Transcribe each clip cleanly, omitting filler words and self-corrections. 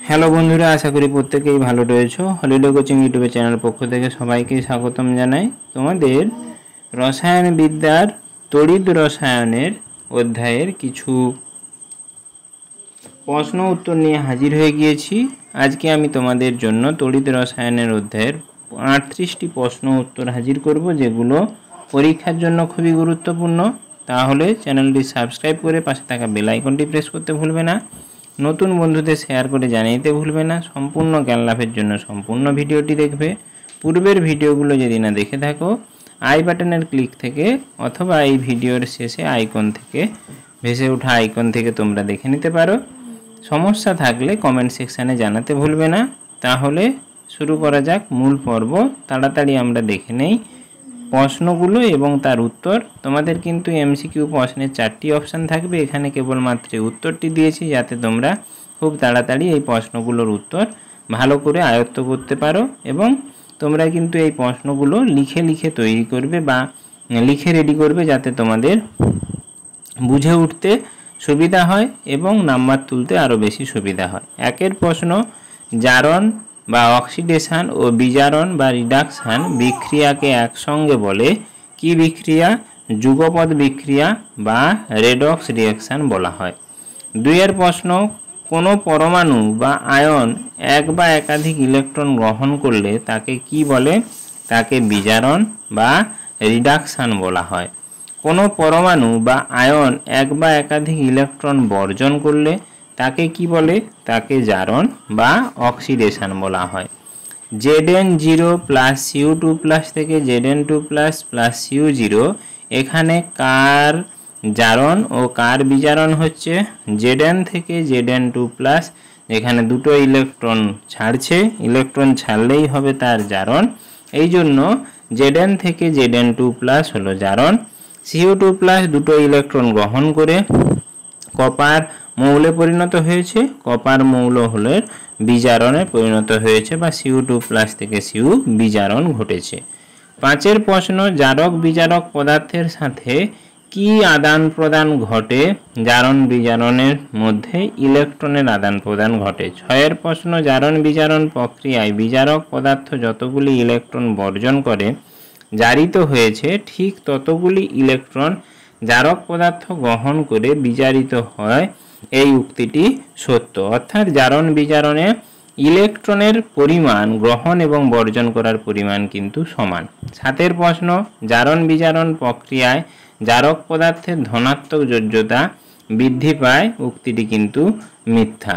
Hello বন্ধুরা, আশা করি প্রত্যেকেই ভালো রয়েছো। হলিডে কোচিং ইউটিউব চ্যানেল পক্ষ থেকে সবাইকে স্বাগতম জানাই। তোমাদের রসায়ন বিদ্যার তড়িৎ রসায়নের অধ্যায়ের কিছু প্রশ্ন উত্তর নিয়ে হাজির হয়ে গিয়েছি। আজকে আমি তোমাদের জন্য তড়িৎ রসায়নের অধ্যায়ের 38টি প্রশ্ন উত্তর হাজির করব, যেগুলো পরীক্ষার জন্য খুবই গুরুত্বপূর্ণ। তাহলে চ্যানেলটি সাবস্ক্রাইব করে পাশে থাকা বেল আইকনটি প্রেস করতে ভুলবে না। নতুন বন্ধুদের শেয়ার করে জানিয়ে দিতে ভুলবে না। সম্পূর্ণ জ্ঞান লাভের জন্য সম্পূর্ণ ভিডিওটি দেখবে। পূর্বের ভিডিওগুলো যদি না দেখে থাকো, আই বাটনের ক্লিক থেকে অথবা এই ভিডিওর শেষে আইকন থেকে ভেসে ওঠা আইকন থেকে তোমরা দেখে নিতে পারো। সমস্যা থাকলে কমেন্ট সেকশানে জানাতে ভুলবে না। তাহলে শুরু করা যাক মূল পর্ব। তাড়াতাড়ি আমরা দেখে নেই প্রশ্নগুলো এবং তার উত্তর। তোমাদের কিন্তু এমসিকিউ প্রশ্নের 4টি অপশান থাকবে। এখানে কেবলমাত্র উত্তরটি দিয়েছি যাতে তোমরা খুব তাড়াতাড়ি এই প্রশ্নগুলোর উত্তর ভালো করে আয়ত্ত করতে পারো, এবং তোমরা কিন্তু এই প্রশ্নগুলো লিখে তৈরি করবে বা লিখে রেডি করবে, যাতে তোমাদের বুঝে উঠতে সুবিধা হয় এবং নাম্বার তুলতে আরও বেশি সুবিধা হয়। একের প্রশ্ন, জারণ বা অক্সিডেশন ও বিজারণ বা রিডাকশান বিক্রিয়াকে একসঙ্গে বলে কি বিক্রিয়া? যুগপৎ বিক্রিয়া বা রেডক্স রিঅ্যাকশন বলা হয়। দুইয়ের প্রশ্ন, কোনো পরমাণু বা আয়ন এক বা একাধিক ইলেকট্রন গ্রহণ করলে তাকে কি বলে? তাকে বিজারণ বা রিডাকশান বলা হয়। কোনো পরমাণু বা আয়ন এক বা একাধিক ইলেকট্রন বর্জন করলে তাকে কি বলে? তাকে জারণ বা অক্সিডেশন বলা হয়। Zn0 প্লাস Cu2 প্লাস থেকে Zn2 প্লাস প্লাস Cu0, এখানে কার জারণ ও কার বিজারণ হচ্ছে? Zn থেকে Zn2 প্লাস, এখানে দুটো ইলেকট্রন ছাড়ছে, ইলেকট্রন ছাড়লেই হবে তার জারণ। এই জন্য Zn থেকে Zn2 প্লাস হলো জারণ। Cu2 প্লাস দুটো ইলেকট্রন গ্রহণ করে কপার মৌলে পরিণত হয়েছে, কপার মৌল হলে বিজারণে পরিণত হয়েছে বা Cu2 প্লাস থেকে Cu বিজারণ ঘটেছে। পাঁচের প্রশ্ন, জারক বিজারক পদার্থের সাথে কি আদান প্রদান ঘটে? জারণ বিজারণের মধ্যে ইলেকট্রনের আদান প্রদান ঘটে। ছয়ের প্রশ্ন, জারণ বিজারণ প্রক্রিয়ায় বিজারক পদার্থ যতগুলি ইলেকট্রন বর্জন করে জারিত হয়েছে, ঠিক ততগুলি ইলেকট্রন জারক পদার্থ গ্রহণ করে বিজারিত হয়। এই উক্তিটি সত্য। অর্থাৎ জারণ বিজারণে ইলেকট্রনের পরিমাণ গ্রহণ এবং বর্জন করার পরিমাণ কিন্তু সমান। সাতের প্রশ্ন, জারণ বিজারণ প্রক্রিয়ায় জারক পদার্থের ধনাত্মক যোজ্যতা বৃদ্ধি পায়, উক্তিটি কিন্তু মিথ্যা।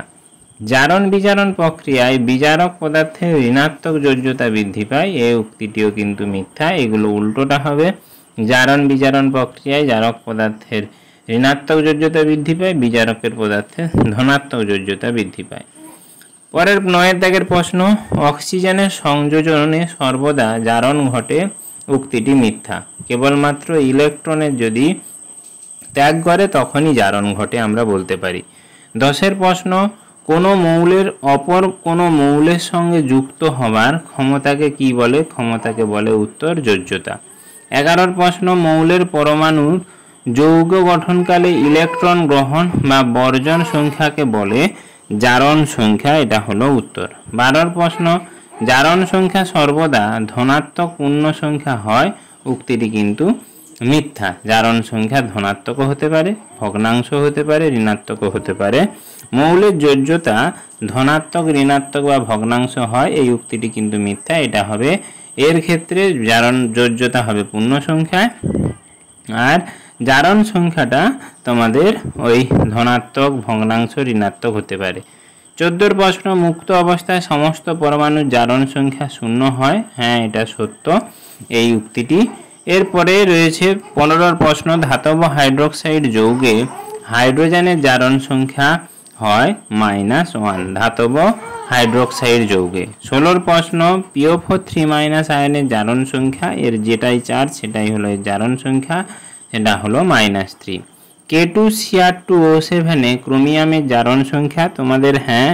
জারণ বিজারণ প্রক্রিয়ায় বিজারক পদার্থের ঋণাত্মক যোজ্যতা বৃদ্ধি পায়, এই উক্তিটিও কিন্তু মিথ্যা। এগুলো উল্টোটা হবে। জারণ বিজারণ প্রক্রিয়ায় জারক পদার্থের ঋণাত্মক যোজ্যতা বৃদ্ধি পায়, বিজারকের পদার্থের ধনাত্মক যোজ্যতা বৃদ্ধি পায়। পরের 9 দাগের প্রশ্ন, অক্সিজেনের সংযোজনে সর্বদা জারণ ঘটে, উক্তিটি মিথ্যা। কেবলমাত্র ইলেকট্রনের যদি ত্যাগ করে তখনই জারণ ঘটে আমরা বলতে পারি। 10এর প্রশ্ন, কোনো মৌলের অপর কোনো মৌলের সঙ্গে যুক্ত হবার ক্ষমতাকে কি বলে? ক্ষমতাকে বলে উত্তর যোজ্যতা। 11 প্রশ্ন, মৌলের পরমাণুর যৌগ গঠনকালে ইলেকট্রন গ্রহণ বা বর্জন সংখ্যাকে বলে জারণ সংখ্যা, এটা হলো উত্তর। 12 প্রশ্ন, জারণ সংখ্যা সর্বদা ধনাত্মক পূর্ণ সংখ্যা হয়, উক্তিটি কিন্তু মিথ্যা। জারণ সংখ্যা ধনাত্মক হতে পারে, ভগ্নাংশ হতে পারে, ঋণাত্মক হতে পারে। মৌলের যোজ্যতা ধনাত্মক, ঋণাত্মক বা ভগ্নাংশ হয়, এই উক্তিটি কিন্তু মিথ্যা। এটা হবে, এর ক্ষেত্রে জারণ যোজ্যতা হবে পূর্ণ সংখ্যা, আর জারণ সংখ্যাটা তোমাদের ওই ধনাত্মক, ভগ্নাংশ, ঋণাত্মক হতে পারে। 14 প্রশ্ন, মুক্ত অবস্থায় সমস্ত পরমাণুর জারণ সংখ্যা 0 হয়, হ্যাঁ এটা সত্য এই উক্তিটি। এরপরে রয়েছে 15 প্রশ্ন, ধাতব হাইড্রোক্সাইড যৌগে হাইড্রোজেনের জারণ সংখ্যা হয় -1 ধাতব হাইড্রোক্সাইড যৌগে। 16 প্রশ্ন, PO4 আয়নের জারণ সংখ্যা, এর যেটাই চার্জ সেটাই হলো এর জারণ সংখ্যা, সেটা হলো -3। K2Cr2O7 ক্রোমিয়ামের জারণ সংখ্যা, তোমাদের হ্যাঁ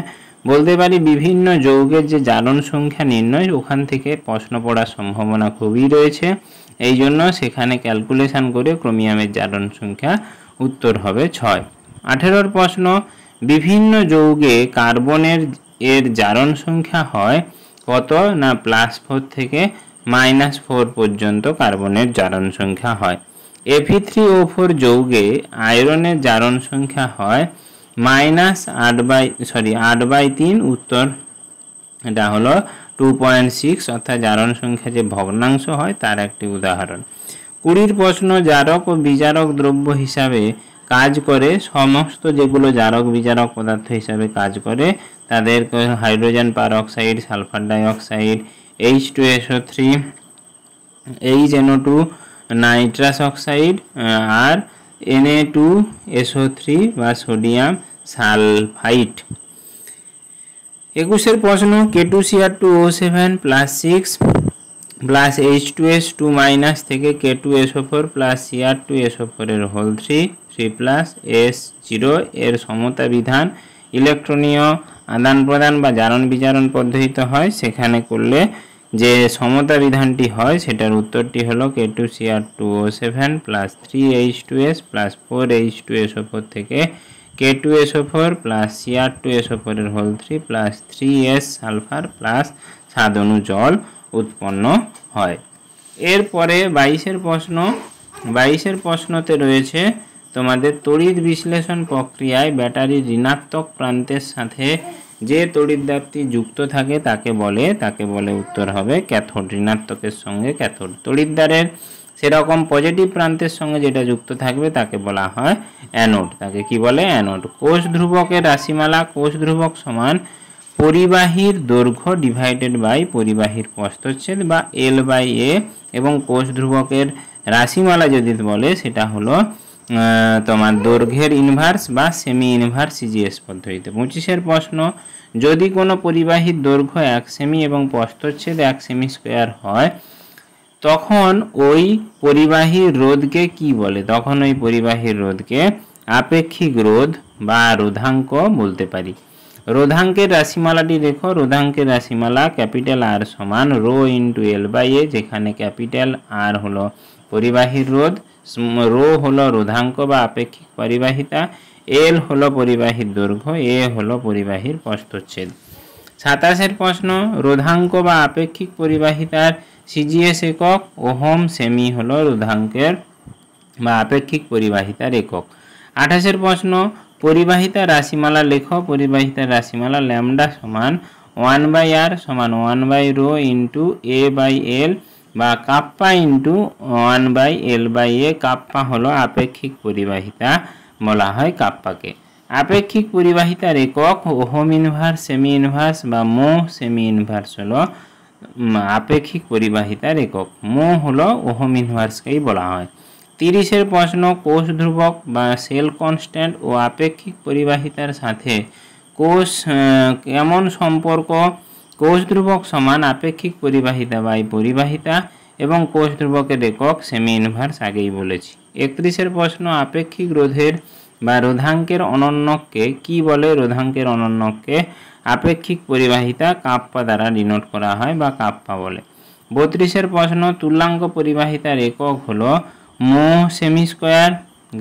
বলতে পারি বিভিন্ন যৌগের যে জারণ সংখ্যা নির্ণয়, ওখান থেকে প্রশ্ন পড়ার সম্ভাবনা খুবই রয়েছে। এই জন্য সেখানে ক্যালকুলেশন করে ক্রোমিয়ামের জারণ সংখ্যা উত্তর হবে 6। 18 প্রশ্ন, বিভিন্ন যৌগে কার্বনের এর জারণ সংখ্যা হয় কত না +4 থেকে -4 পর্যন্ত কার্বনের জারণ সংখ্যা হয়। Fe3O4 যৌগে আয়রনের জারণ সংখ্যা হয় -8/3। উত্তর এটা হলো 2.6, অর্থাৎ জারণ সংখ্যা যে ভগ্নাংশ হয় তার একটি উদাহরণ। 20 প্রশ্ন, জারক ও বিজারক দ্রব্য হিসাবে কাজ করে সমস্ত যেগুলো জারক বিজারক পদার্থ হিসাবে কাজ করে তাদের hydrogen peroxide, sulphur dioxide, H2SO3, HNO2, nitrous oxide আর Na2SO3 বা সোডিয়াম সালফাইড। 21 প্রশ্ন, K2Cr2O7 +6 H2S2- থেকে K2SO4 Cr2SO4 এর হোল 3 এর সমতা বিধান ইলেকট্রনীয় আদান প্রদান বা জারণ বিজারণ পদ্ধতিতে হয়, সেখানে করলে যে সমতা বিধানটি হয় সেটার উত্তরটি হলো K2Cr2O7 +3H2S 4H2SO4 থেকে K2SO4 Cr2SO4 এর হোল 3 সালফার 7 অণু জল উৎপন্ন হয়। এরপরে 22 প্রশ্নতে রয়েছে তোমাদের তড়িৎ বিশ্লেষণ প্রক্রিয়ায় ব্যাটারির ঋণাত্মক প্রান্তের সাথে যে তড়িৎদ্বারটি যুক্ত থাকে তাকে বলে উত্তর হবে ক্যাথোড। ঋণাত্মকের সঙ্গে ক্যাথোড। তড়িৎদ্বারের সেরকম পজিটিভ প্রান্তের সঙ্গে যেটা যুক্ত থাকবে তাকে বলা হয় অ্যানোড। তাকে কি বলে? অ্যানোড। কোষ ধ্রুবকের রাশিমালা। কোষ ধ্রুবক সমান পরিবাহীর দৈর্ঘ্য ডিভাইডেড বাই পরিবাহীর প্রস্থচ্ছেদ বা L/A, এবং কোষ ধ্রুবকের রাশিমালা যদি বলে সেটা হলো তোমার দৈর্ঘ্যের ইনভার্স বা সেমি ইনভার্স CGS পদ্ধতিতে। 25 প্রশ্ন, যদি কোনো পরিবাহীর দৈর্ঘ্য 1 সেমি এবং প্রস্থচ্ছেদ 1 সেমি স্কোয়ার হয় তখন ওই পরিবাহীর রোধকে কি বলে? তখন ওই পরিবাহীর রোধকে আপেক্ষিক রোধ বা রোধাঙ্ক বলতে পারি। রোধাঙ্কের রাশিমালাটি দেখো। রোধাঙ্কের রাশিমালা R সমান ρ × L/A, যেখানে R হলো পরিবাহীর রোধ, ρ হলো রোধাঙ্ক বা আপেক্ষিক পরিবাহিতা, L হলো পরিবাহীর দৈর্ঘ্য, A হলো পরিবাহীর প্রস্থচ্ছেদ। 27 প্রশ্ন, রোধাঙ্ক বা আপেক্ষিক পরিবাহিতার CGS একক ওহম, সেমি হলো রোধাঙ্কের বা আপেক্ষিক পরিবাহিতার একক। 28 প্রশ্ন, পরিবাহিতা রাশিমালা লেখো। পরিবাহিতার রাশিমালা ল্যামডা সমান 1/r সমান 1/ρ × A/L বা কাপ্পা × 1/L/A। কাপ্পা হলো আপেক্ষিক পরিবাহিতা, বলা হয় কাপ্পাকে। আপেক্ষিক পরিবাহিতার একক ওহম ইনভার্স, সেমি ইনভার্স বা মো। সেমি ইনভার্স হলো আপেক্ষিক পরিবাহিতার একক, মো হলো ওহম ইনভার্সকেই বলা হয়। 30 প্রশ্ন, কোষ ধ্রুবক বা সেল কনস্ট্যান্ট ও আপেক্ষিক পরিবাহিতার সাথে কোষ কেমন সম্পর্ক? কোষ ধ্রুবক সমান আপেক্ষিক পরিবাহিতা বাই পরিবাহিতা এবং কোষ ধ্রুবকের একক সেমি ইনভার্স, আগেই বলেছি। 31 প্রশ্ন, আপেক্ষিক রোধের বা রোধাঙ্কের অনন্যককে কি বলে? রোধাঙ্কের অনন্যককে আপেক্ষিক পরিবাহিতা কাপ্পা দ্বারা ডিনোট করা হয় বা কাপ্পা বলে। 32 প্রশ্ন, তুল্যাঙ্ক পরিবাহিতার একক হলো মো সেমি স্কোয়ার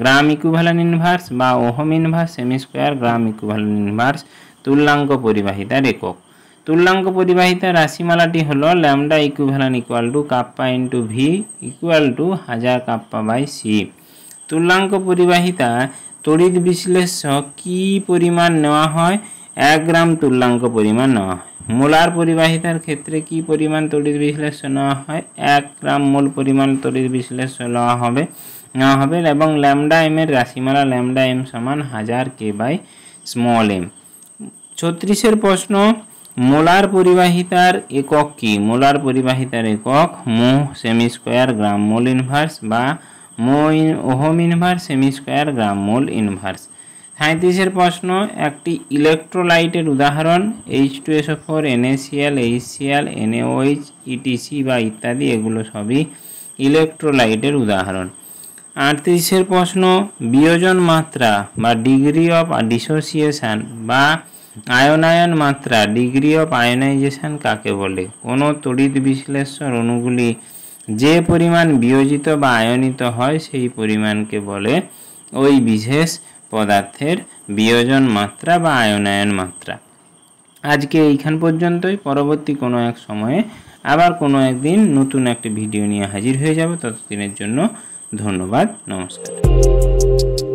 গ্রাম ইকুইভ্যালেন্ট ইনভার্স বা ওহম ইনভার্স সেমি স্কোয়ার গ্রাম ইকুইভ্যালেন্ট ইনভার্স তুল্যাঙ্ক পরিবাহিতার একক। তুল্যাঙ্ক পরিবাহিতার রাশিমালাটি হলো lambda equivalent equal to kappa × V equal to 1000 কাপ্পা/C। তুল্যাঙ্ক পরিবাহিতা তড়িৎ বিশ্লেষ্য কি পরিমাণ নেওয়া হয়? 1 গ্রাম তুল্যাঙ্ক পরিমাণ নেওয়া হয়। মোলার পরিবাহিতার ক্ষেত্রে কি পরিমাণ তড়িৎ বিশ্লেষ্য নেওয়া হয়? 1 গ্রাম মোল পরিমাণ তড়িৎ বিশ্লেষ্য নেওয়া হবে এবং ল্যামডা m এর রাশিমালা ল্যামডা m সমান 1000 K/m। 36 প্রশ্ন, মোলার পরিবাহিতার একক কি? মোলার পরিবাহিতার একক মো সেমি স্কোয়ার গ্রাম মোল ইনভার্স বা মো ওহম ইনভার্স সেমি স্কোয়ার গ্রাম মোল ইনভার্স। 37 প্রশ্ন, একটি ইলেকট্রোলাইটের উদাহরণ H2SO4 NaCl HCl NaOH ETC বা ইত্যাদি, এগুলো সবই ইলেকট্রোলাইটের উদাহরণ। 38 প্রশ্ন, বিয়োজন মাত্রা বা ডিগ্রি অফ ডিসোসিয়েশন বা আয়নায়ন মাত্রা ডিগ্রি অফ আয়নাইজেশন কাকে বলে? কোনো তড়িৎ বিশ্লেষ্য অণুগুলি যে পরিমাণ বিয়োজিত বা আয়নিত হয় সেই পরিমাণকে বলে ওই বিশেষ পদার্থের বিয়োজন মাত্রা বা আয়নায়ন মাত্রা। আজকে এইখান পর্যন্তই। পরবর্তী কোনো এক সময়ে আবার কোনো একদিন নতুন একটি ভিডিও নিয়ে হাজির হয়ে যাব। ততদিনের জন্য ধন্যবাদ, নমস্কার।